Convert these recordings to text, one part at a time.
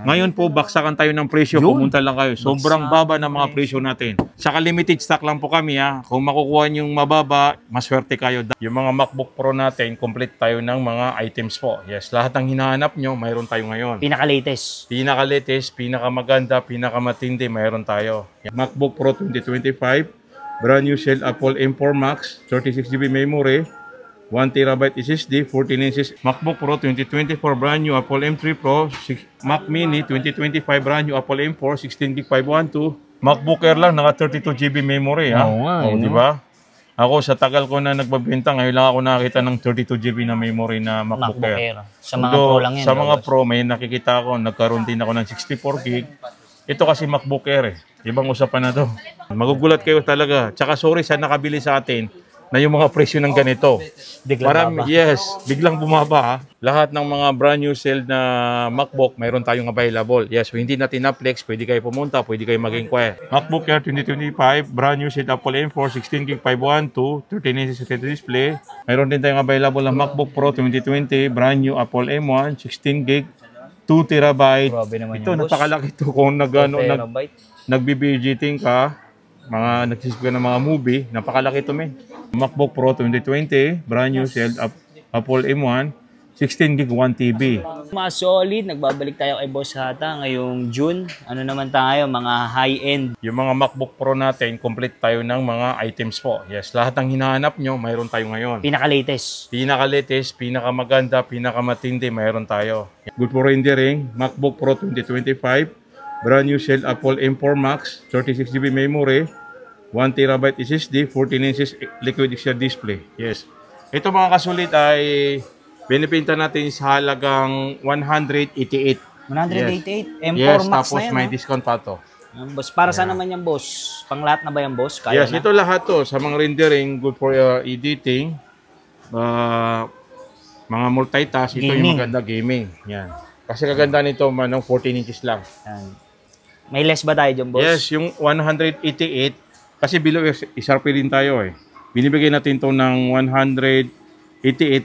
Ngayon po, baksakan tayo ng presyo. Pumunta lang kayo. Sobrang baba ng mga presyo natin. Saka limited stock lang po kami ha. Kung makukuha yung mababa, maswerte kayo. Yung mga MacBook Pro natin, complete tayo ng mga items po. Yes, lahat ng hinahanap nyo, mayroon tayo ngayon. Pinaka-latest. Pinaka-latest, pinakamaganda, pinakamatindi, mayroon tayo. MacBook Pro 2025, brand new shell Apple M4 Max, 36GB memory, 1TB SSD, 14 inches. MacBook Pro 2024, brand new Apple M3 Pro, Mac Mini 2025, brand new Apple M4, 16GB 512. MacBook Air lang, naka 32GB memory ha. Oo nga, di ba? Ako sa tagal ko na nagbabenta, ngayon lang ako nakakita ng 32GB na memory na MacBook Air. Sa mga Pro lang yan. Sa mga Pro, may nakikita ako, nagkaroon din ako ng 64GB. Ito kasi MacBook Air eh. Ibang usapan na to. Magugulat kayo talaga. Tsaka sorry sa nakabili sa atin na yung mga presyo ng ganito. Biglang baba. Yes, biglang bumaba ha. Lahat ng mga brand new sale na MacBook, mayroon tayong available. Yes, so hindi natin na-flex, pwede kayo pumunta, pwede kayo mag-inquire. MacBook Air 2025, brand new set Apple M4, 16GB 512, 13 inches display. Mayroon din tayong available na MacBook Pro 2020, brand new Apple M1, 16GB, 2TB. Ito, napakalaki ito kung nag-BBGting ka, mga nagsisip ka ng mga movie, napakalaki ito may. MacBook Pro 2020, brand new shell Apple M1, 16GB 1TB. Mga solid, nagbabalik tayo kay Boss Hata ngayong June. Ano naman tayo, mga high-end. Yung mga MacBook Pro natin, complete tayo ng mga items po. Yes, lahat ng hinahanap nyo, mayroon tayo ngayon. Pinaka-latest. Pinaka-latest, pinakamaganda, pinakamatindi, mayroon tayo. Good for rendering, MacBook Pro 2025, brand new shell Apple M4 Max, 36GB memory, 1TB SSD, 14 inches liquid exterior display. Yes. Ito mga kasulit ay binibenta natin sa halagang 188. 188? Yes. M4 Yes, Max tapos na yan, may discount pa to. Boss, para saan naman yan, boss? Pang lahat na ba yan, boss? Kaya yes, na? ito lahat to. Sa mga rendering, good for editing, mga multitask, ito yung maganda gaming. Yan. Kasi kaganda nito, manong 14 inches lang. Yan. May less ba tayo dyan, boss? Yes, yung 188, kasi below SRP din tayo eh. Binibigay natin to ng 188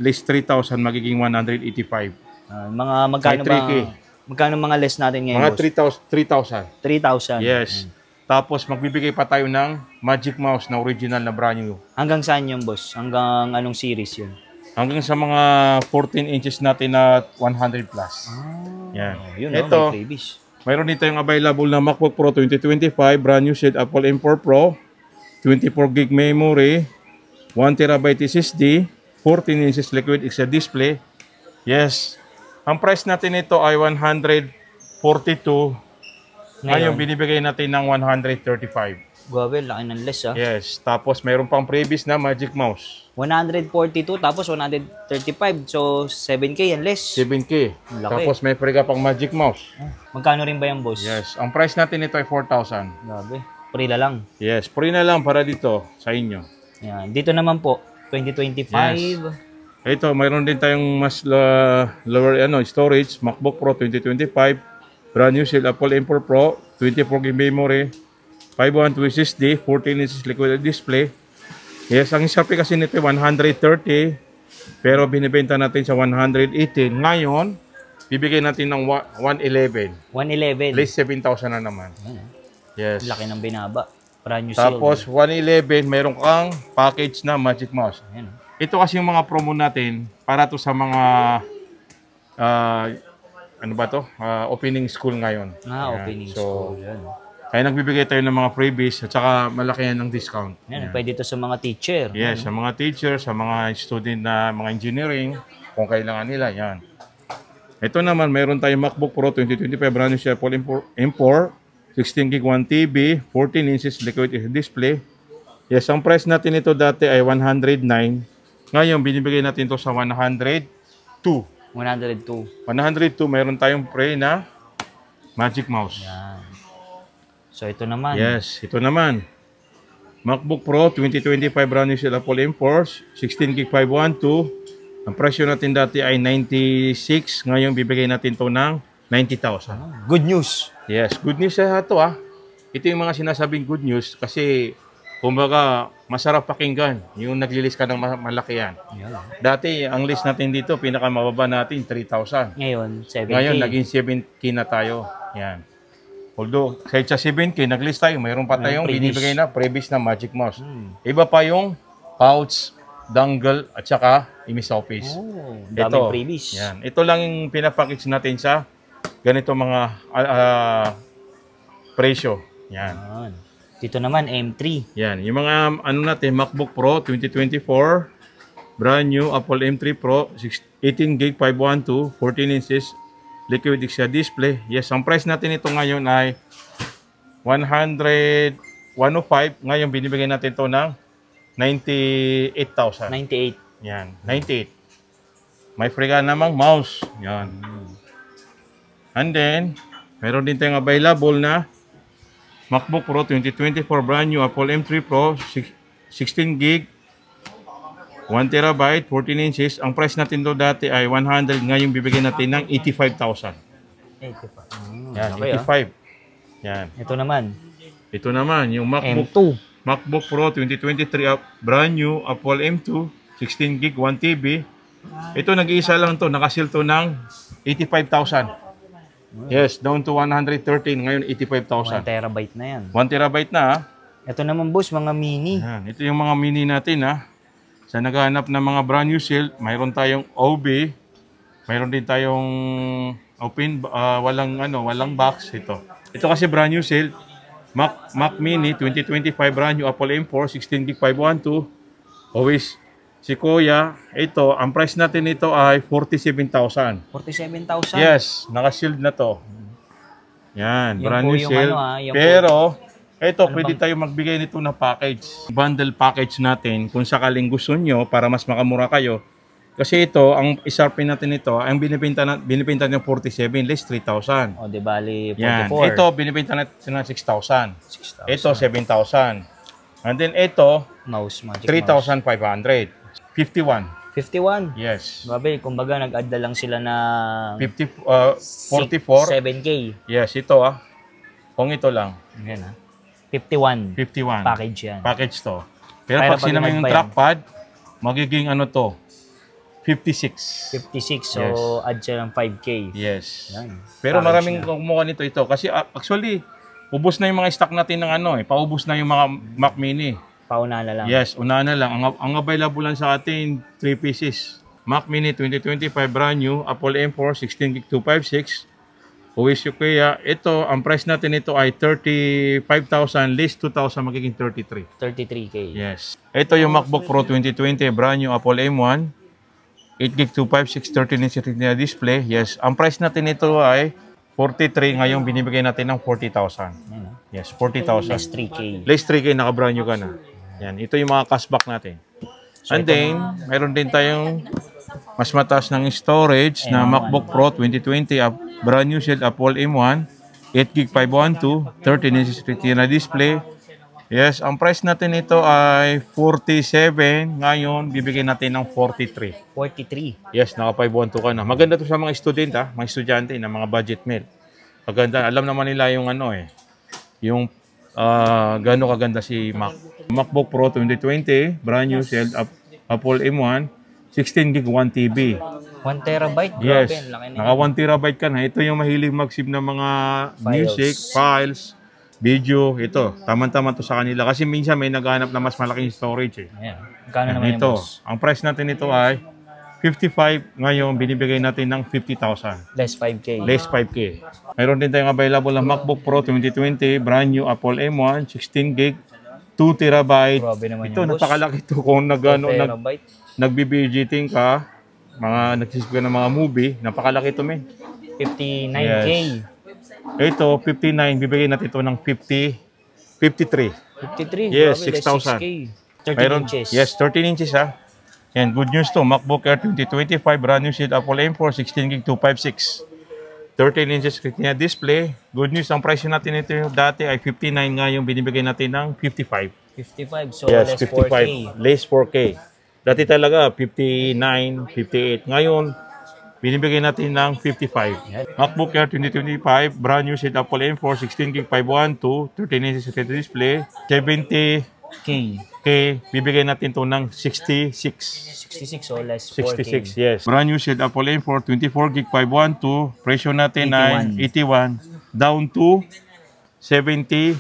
less 3,000, magiging 185. Mga magkano ba? Magkano mga less natin ngayon, mga boss? 3,000. 3,000. Yes. Tapos magbibigay pa tayo ng Magic Mouse na original na brand new. Hanggang saan yun, boss? Hanggang anong series yun? Hanggang sa mga 14 inches natin na 100 plus. Yan. Yun, ito, may freebies. mayroon dito yung available na MacBook Pro 2025, brand new set Apple M4 Pro, 24GB memory, 1TB SSD, 14 inches liquid exterior display. Yes. Ang price natin ito ay 142. Ngayon, binibigay natin ng 135. Grabe, laki ng less ah. Yes. Tapos, mayroon pang previous na Magic Mouse. 142, tapos 135. So, 7K yan less. 7K. Laki. Tapos, may free ka pang Magic Mouse. Magkano rin ba yan, boss? Yes. Ang price natin ito ay 4,000. Grabe. Free na lang. Yes. Free na lang para dito sa inyo. Yan. Dito naman po, 2025. Yes. Ito, mayroon din tayong mas lower storage, MacBook Pro 2025, brand new shell Apple M4 Pro, 24GB memory, 512 SSD, 14 inches liquid display. Yes, ang SRP kasi nito 130, pero binibenta natin sa 118. Ngayon, bibigyan natin ng 111. 111. At least 7,000 na naman. Yes. Laki ng binaba. Brand new Tapos, 111, mayroon kang package na Magic Mouse. Ayan. Ito kasi yung mga promo natin para to sa mga opening school ngayon. Opening school. Yan. Kaya nagbibigay tayo ng mga freebies at saka malaki yan ng discount. Yan. Pwede ito sa mga teacher. Yes, sa mga teacher, sa mga student na mga engineering, kung kailangan nila, yan. Ito naman, mayroon tayong MacBook Pro 2025, brand new Apple M4, 16GB 1TB, 14 inches liquid display. Yes, ang price natin ito dati ay 109. Ngayon, binibigay natin ito sa 102. 102. 102, mayroon tayong free na Magic Mouse. Yan. So, ito naman. Yes, ito naman. MacBook Pro 2025, brand new Apple M4, 16GB 512. Ang presyo natin dati ay 96. Ngayon, bibigay natin ito ng 90,000. Good news. Yes, good news sa ito ah. Ito yung mga sinasabing good news kasi Kumbaga, masarap pakinggan yung nag-release ka ng malaki yan. Dati, ang list natin dito, pinakamababa natin, 3,000. Ngayon, 7K. Ngayon, naging 7K na tayo. Yan. Although, kahit sa 7K, nag-list tayo, mayroon pa tayong binibigay na previous na Magic Mouse. Iba pa yung pouch, dongle, at saka imis office. Oh, daming previous. Yan. Ito lang yung pinapackage natin sa ganito mga presyo. Yan. Yan. Dito naman, M3. Yan. Yung mga ano natin, MacBook Pro 2024, brand new Apple M3 Pro, 18 gig 512, 14 inches, liquid Xia display. Yes, ang price natin ito ngayon ay 105. Ngayon, binibigay natin ito ng 98,000. 98. Yan, 98. May free ka namang mouse. Yan. And then, meron din tayong available na MacBook Pro 2024 brand new Apple M3 Pro 16 gig 1 terabyte 14 inches. Ang price natin do dati ay 100, ngayon bibigyan natin ng 85,000. 85. Yan, Okay, 85. Yan. Ito naman, Yung M2. MacBook Pro 2023 brand new Apple M2 16 gig 1 TB. Ito nag-iisa lang to, nakasil to ng 85,000. Yes, down to 113, ngayon 1 85,000. terabyte na yan. 1 terabyte na ha. Ito naman boss, mga mini. Yan, ito yung mga mini natin ha. Sa naghahanap ng mga brand new sale, mayroon tayong OB, mayroon din tayong open, walang box ito. Ito kasi brand new sale, Mac Mini 2025 brand new Apple M4 16 gig 512. Always si Kuya, ito, ang price natin ito ay 47,000. 47,000? Yes, naka-shield na to. Yan, Yan brand po new yung sale. yan Pero, ito, pwede tayo magbigay nito na package. Bundle package natin, kung sakaling gusto nyo, para mas makamura kayo. Kasi ito, ang isarpin natin ito, ang binibenta ng 47, less 3,000. O, di bali 44. Yan, ito, binibenta natin ng 6,000. Ito, 7,000. And then ito, Mouse, Magic 3,500. 51. 51. Yes. Babe, kumbaga nag-add na lang sila na 44. 7K. Yes, ito kung ito lang. Yan 51. 51. Package yan. Package to. Pero Pero pag pag sinama yung nagbayan- trackpad, magiging ano to? 56. 56. So, Yes. add siya ng 5K. Yes. Yan. Pero Package maraming na. kumuha nito ito. Kasi actually, ubos na yung mga stock natin ng paubos na yung mga Mac Mini. Pauna na lang. Yes, una na lang. Ang available lang sa atin, 3 pieces. Mac Mini 2025 brand new, Apple M4 16 gig 256. Uwis Kuya, ito, ang price natin ito ay 35,000, less 2,000, magiging 33. 33K. Yes. Ito yung MacBook Pro 2020 brand new Apple M1, 8 gig 256, 13-inch Retina display. Yes, ang price natin ito ay 43, ngayong binibigay natin ng 40,000. Yes, 40,000. Less 3K. Less 3K, naka-brand new ka na. Yan, ito yung mga cashback natin. And then, mayroon din tayong mas mataas ng storage na MacBook Pro 2020 brand new set Apple M1, 8 gig 512, 13-inch Retina display. Yes, ang price natin ito ay 47. Ngayon, bibigyan natin ng 43. 43. Yes, naka 512 ka na. Maganda to sa mga student mga estudyante na mga budget meal. Maganda, alam naman nila yung yung gaano kaganda si MacBook Pro 2020, brand new set Apple M1, 16 gig 1 TB. 1 terabyte? Yes, Grabe, laki na naka 1 terabyte ka na. Ito yung mahilig mag-save ng mga music, files, video. Ito, tamang-tama to sa kanila. Kasi minsan may naghahanap na mas malaking storage. Ayan. Kano naman yung Ito, boss? ang price natin ito ay 55. Ngayon, binibigay natin ng 50,000. Less 5K. Less 5K. Mayroon din tayong available na MacBook Pro 2020, brand new Apple M1, 16 gig, 2 terabyte. Grabe naman Ito, yung boss. napakalaki ito kung 2 terabyte. nag-BBGting ka, nagsisip ka ng mga movie, napakalaki ito, men. 59K. Yes. Ito, 59, bibigay natin ito ng 53. 53. Yes, grabe, less 6,000. 6K. 13 Mayroon, inches. yes, 13 inches Yan, good news to. MacBook Air 2025, brand new set Apple M4, 16 gig 256. 13 inches Retina display. Good news, ang price natin ito dati ay 59, ngayon binibigay natin ng 55. 55. So, Yes, less 55. 4K. Less 4K. Dati talaga 59, 58. Ngayon, binibigay natin ng 55. MacBook Air 2025, brand new set Apple M4, 16 gig 512, 13 inches Retina display, 70 Okay, bibigay natin to ng 66. 66 o less 4K. 66, yes. Brand new sealed Apple M4, 24 gig 512. Presyo natin ay 81. Down to 76.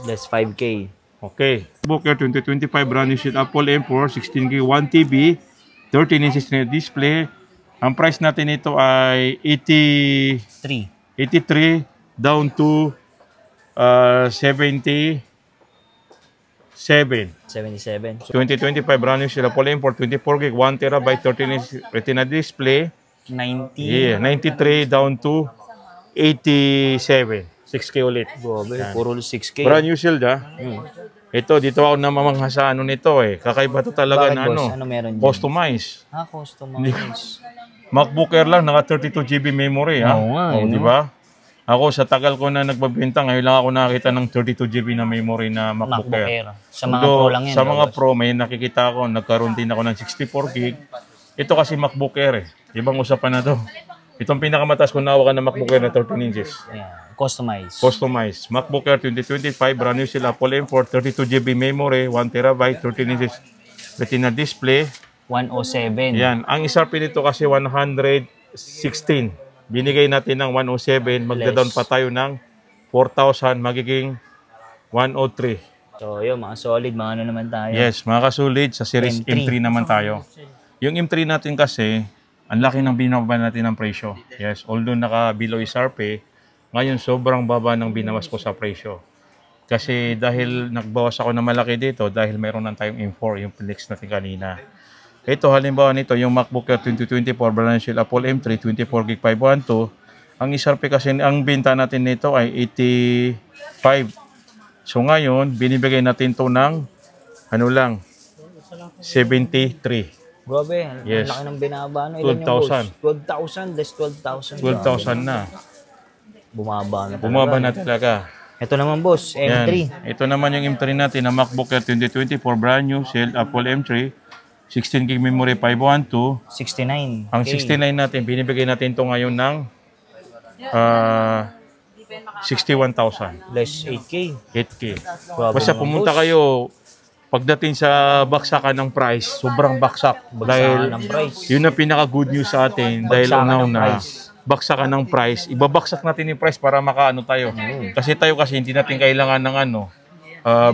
Less 5K. Okay. Booker 2025 brand new sealed Apple M4, 16 gig 1 TB, 13 inches na display. Ang price natin ito ay 83 down to 77. 77. 2025 brand new sila Apple M4, 24 gig 1 terabyte 13 inch retina display. 90. Yeah, 93 down to 87. 6K ulit. Grabe, puro 6K. Brand new shield Ito, dito ako namamangha sa ano nito eh. Kakaiba to talaga. Bakit, na boss? ano. Ano meron dyan? Customize. Customize. MacBook Air lang, naka 32 GB memory ha. Oo nga, Di ba? Ako sa tagal ko na nagbabenta, ngayon lang ako nakakita ng 32 GB na memory na MacBook Air. Sa mga pro lang yan. Sa mga pro, may nakikita ako, nagkaroon din ako ng 64 gig. Ito kasi MacBook Air eh. Ibang usapan na to. Itong pinakamataas ko nawakan na MacBook Air na 13 inches. Yeah. Customize. Customize. MacBook Air 2025, brand new sila. Apple M4, 32 GB memory, 1 terabyte, 13 inches retina display. 107. Yan. Ang SRP nito kasi 116. Binigay natin ng 107. Magda-down pa tayo ng 4,000. Magiging 103. So, yun, mga solid. Mga ano naman tayo. Yes, mga kasulit. Sa series M3 naman tayo. Yung M3 natin kasi, ang laki ng binaba natin ng presyo. Yes, although naka-below SRP, ngayon sobrang baba ng binawas ko sa presyo. Kasi dahil nagbawas ako na malaki dito, dahil mayroon na tayong M4, yung flex natin kanina. Ito, halimbawa nito, yung MacBook Air 2024 brand new Apple M3, 24 gig 512. Ang SRP kasi, ang binta natin nito ay 85. So ngayon, binibigay natin to ng, ano lang, 73. Grabe, Yes. ang laki ng binaba. Ano, ilan yung 12,000. 12,000, less 12,000. 12,000 na. Bumaba na talaga. Bumaba na talaga. Ito naman, boss, M3. Yan. Ito naman yung M3 natin na MacBook Air 2024 brand new sealed Apple M3, 16 gig memory 512. 69. Ang 69 natin, binibigay natin to ngayon ng 61,000. Less 8K. 8K. Grabe Basta naman, pumunta boss. kayo, pagdating sa baksakan ng price, sobrang baksak. Dahil ng price. yun ang pinaka-good news sa atin. Dahil Baksakan ng una-una, price. baksakan ng price. Ibabaksak natin yung price para makaano tayo. Kasi tayo kasi hindi natin kailangan ng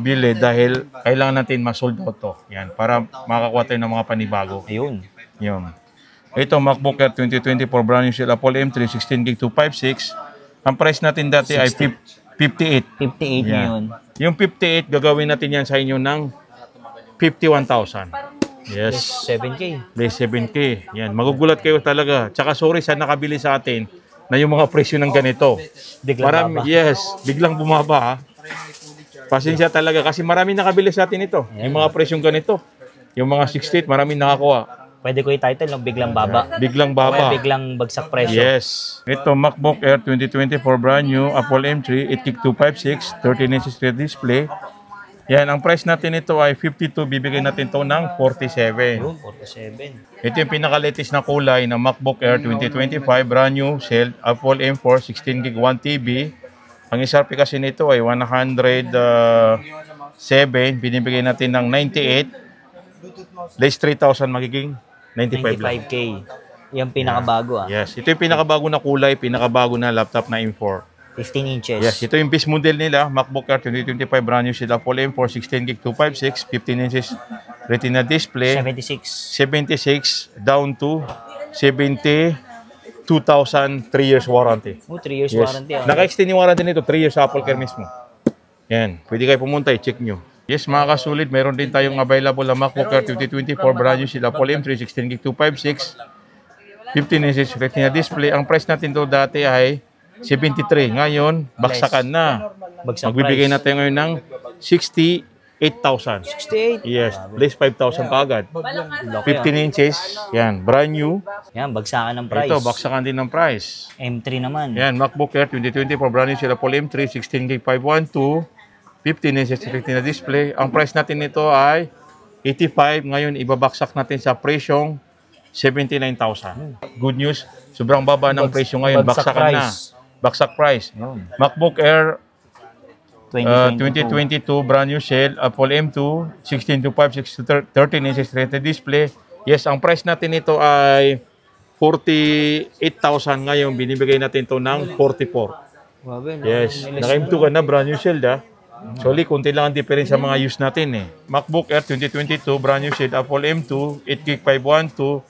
bili dahil kailangan natin ma-sold out to. Yan, para makakuha tayo ng mga panibago. Ayun. Yun. Ito, MacBook Air 2024 brand new sila Apple M3, 16 gig 256. Ang price natin dati ay 58. 58 Yan. yun. Yung 58, gagawin natin yan sa inyo ng 51,000. Yes. 7K. Less 7K. Yan. Magugulat kayo talaga. Tsaka sorry sa nakabili sa atin na yung mga presyo ng ganito. Biglang baba. Yes. Biglang bumaba ha. Pasensya talaga kasi marami nakabili sa atin ito. Yung mga presyong ganito. Yung mga 68, marami nakakuha. Pwede ko i-title, no? Biglang baba. Biglang Kaya baba. biglang bagsak presyo. Yes. Ito, MacBook Air 2024 brand new, Apple M3, 8 gig 256, 13 inches display. Yan, ang price natin ito ay 52, bibigay natin to ng 47. Yun, 47. Ito yung pinaka-latest na kulay na MacBook Air 2025, brand new, sealed, Apple M4, 16 gig 1 TB. Ang SRP kasi nito ay 107, binibigay natin ng 98. Less 3,000 magiging 95 lang. 95K. Yung pinakabago Yes, ito yung pinakabago na kulay, pinakabago na laptop na M4. 15 inches. Yes, ito yung base model nila, MacBook Air 2025 brand new sila Apple M4, 16 gig 256, 15 inches retina display, 76. 76 down to 72,000, 3 years warranty. 3 years Yes. warranty. Naka-extend yung warranty nito, 3 years sa Apple Care mismo. Yan, pwede kayo pumunta, i-check nyo. Yes, mga kasulit, meron din tayong available na MacBook Air 2024 brand new sila Apple M3, 16 gig 256, 15 inches retina display. Ang price natin to dati ay 73. Ngayon, baksakan na. Bagsak Magbibigay price. natin ngayon ng 68,000. 68. Yes, less 5,000 kaagad. 15 inches. Yan, brand new. Yan, bagsakan ng price. Ito, baksakan din ng price. M3 naman. Yan, MacBook Air 2024 brand new sila Apple M3, 16 gig 512, 15 inches retina display. Ang price natin nito ay 85. Ngayon, ibabaksak natin sa presyong 79,000. Good news, sobrang baba ng presyo ngayon. bagsak Baksakan na. price. Baksak price. MacBook Air 2022. 2022 brand new shell, Apple M2, 16:5, 13 inches retina display. Yes, ang price natin ito ay 48,000 ngayon. Binibigay natin ito ng 44. Grabe, no? Yes, naka-M2 ka na, brand new shell Actually, konti lang ang difference sa mga use natin MacBook Air 2022, brand new shell, Apple M2, 8GB 512,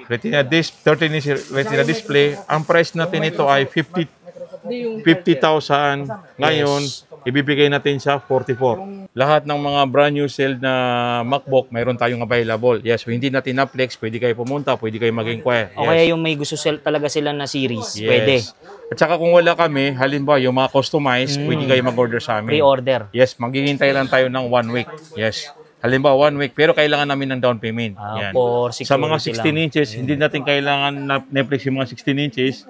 Retina disc, 13 inch Retina display. Ang price natin ito ay 50,000. Ngayon, ibibigay natin sa 44. Lahat ng mga brand new sale na MacBook, mayroon tayong available. Yes, so hindi natin na-flex. Pwede kayo pumunta, pwede kayo mag-inquire. Yes. O kaya yung may gusto talaga sila na series, pwede. At saka kung wala kami, halimbawa yung mga customized, pwede kayo mag-order sa amin. Pre-order. Yes, maghihintay lang tayo ng 1 week. Yes. Halimbawa, 1 week, pero kailangan namin ng down payment. Yan. Sa mga 16 inches, hindi natin kailangan na Netflix yung mga 16 inches.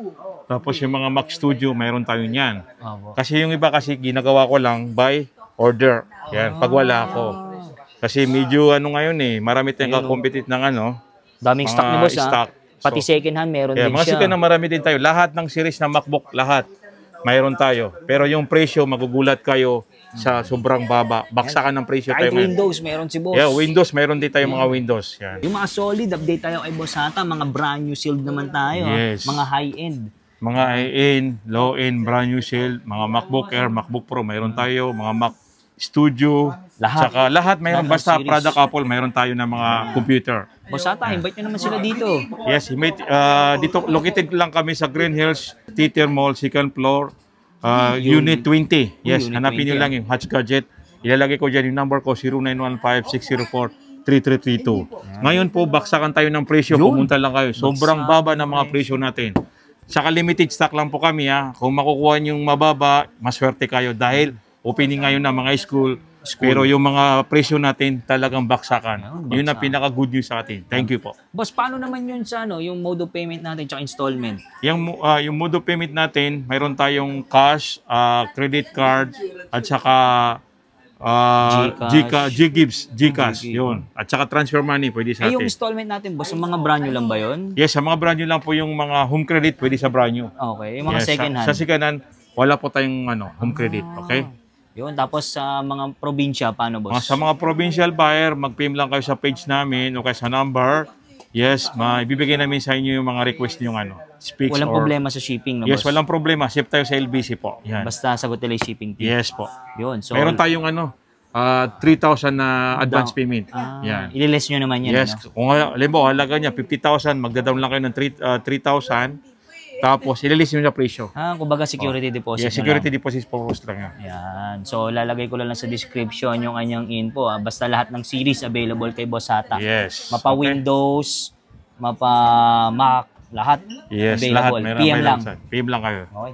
Tapos yung mga Mac Studio, mayroon tayo niyan. Kasi yung iba kasi ginagawa ko lang by order. Yan, pag wala ako. Kasi medyo ngayon marami tayong kakompetite ng daming stock ni boss stock. Pati second hand meron din mga siya. second hand marami din tayo. Lahat ng series na MacBook, lahat mayroon tayo. Pero yung presyo, magugulat kayo sa sobrang baba. Baksakan ng presyo kahit tayo. Windows, meron si boss. Yeah, Windows, mayroon din tayo mga Windows. Yan. Yung mga solid, update tayo kay Boss Hata. Mga brand new sealed naman tayo. Yes. Mga high-end. Mga high-end, low-end, brand new sale, mga MacBook Air, MacBook Pro, mayroon tayo. Mga Mac Studio, Lahat. Saka lahat mayroon. Lahat ng Basta series. product Apple, mayroon tayo ng mga computer. Boss Hata, invite nyo naman sila dito. Yes, dito located lang kami sa Green Hills Theater Mall, second floor, Unit 20. Yes, Unit hanapin 20, nyo lang yung Hatch Gadget. Ilalagay ko dyan yung number ko, 0915-604-3332. Ngayon po, baksakan tayo ng presyo. Pumunta lang kayo. Sobrang baba ng mga presyo natin. Saka limited stock lang po kami. Kung makukuha yung mababa, maswerte kayo dahil opening ngayon ng mga school. Pero yung mga presyo natin talagang baksakan. Yun ang pinaka good news sa atin. Thank you po. Boss, paano naman yun sa yung mode of payment natin tsaka installment? Yung mode of payment natin, mayroon tayong cash, credit card, at saka GCash, yun. At saka transfer money, pwede sa Yung atin. installment natin, boss, yung mga brand new lang ba yun? Yes, sa mga brand new lang po yung mga home credit, pwede sa brand new. Okay, yung mga Yes, second hand. Sa second hand, wala po tayong home credit, okay? Yun, tapos sa mga probinsya, paano boss? Sa mga provincial buyer, mag-PM lang kayo sa page namin o kaya sa number. Yes, ibibigay namin sa inyo yung mga request yung speaks. Walang problema sa shipping, no, Yes, boss? walang problema. Ship tayo sa LBC po. Yan. Basta sagot nila yung shipping fee. Yes po. Yun, so... Meron tayong 3,000 na advance payment. Yan. Ililess nyo naman yan. Yes. Kung halimbawa, halaga niya 50,000, magda-down lang kayo ng 3,000. Tapos, ililis nyo na presyo. Kumbaga security deposit. Yes, security deposit purpose lang yan. Yan. So, lalagay ko lang sa description yung kanyang info. Basta lahat ng series available kay Boss Hata. Yes. Mapa Windows, mapa Mac, lahat Yes, available. lahat. PM lang. PM lang kayo. Okay.